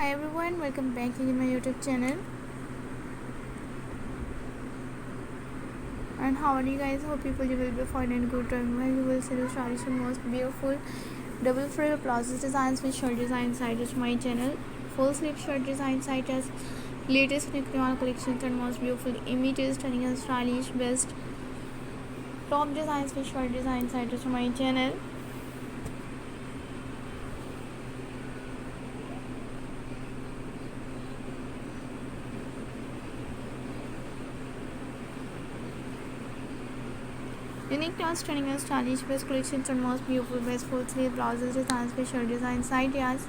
Hi everyone, welcome back in my YouTube channel. And how are you guys? Hope you will be fine and good time. Well, you will see the stylish and most beautiful double frill blouses designs with shirt design site to my channel. Full sleeve shirt design site as latest Handknit collections and most beautiful images, stunning and stylish best top designs with shirt design site to my channel. Unique tops, stunning and stylish best collections and most beautiful best full sleeve blouses designs with shirt design ideas.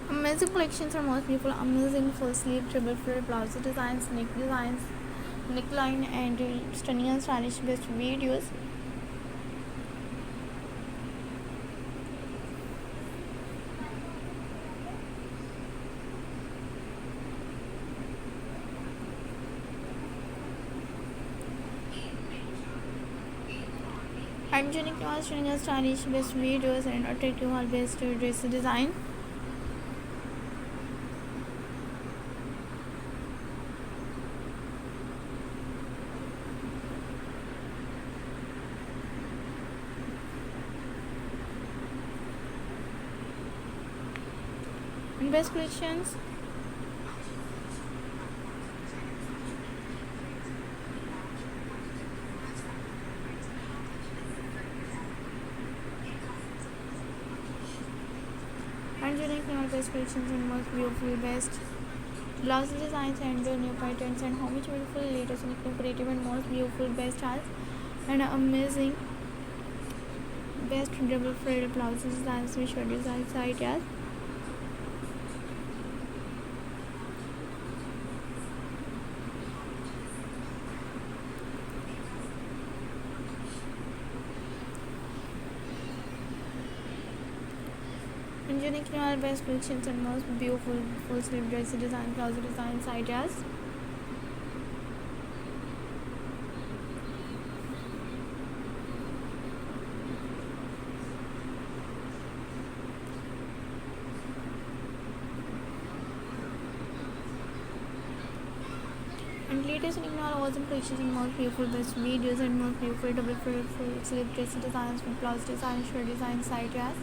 Amazing collections are most beautiful, amazing full sleeve triple frill blouse designs, neckline, and stunning and stylish best videos. And unique tops, stunning and stylish best videos, and attractive all best dress design. And best collections. And unique best collections and most beautiful best blouse designs and new patterns and how much beautiful latest and creative and most beautiful best styles and amazing best double frill blouses designs with shirt designs ideas. And unique best collections and most beautiful full sleeve dress design, blouse designs ideas. And latest and awesome collections and most beautiful best videos and most beautiful double full sleeve dress designs with blouse design, shirt designs ideas.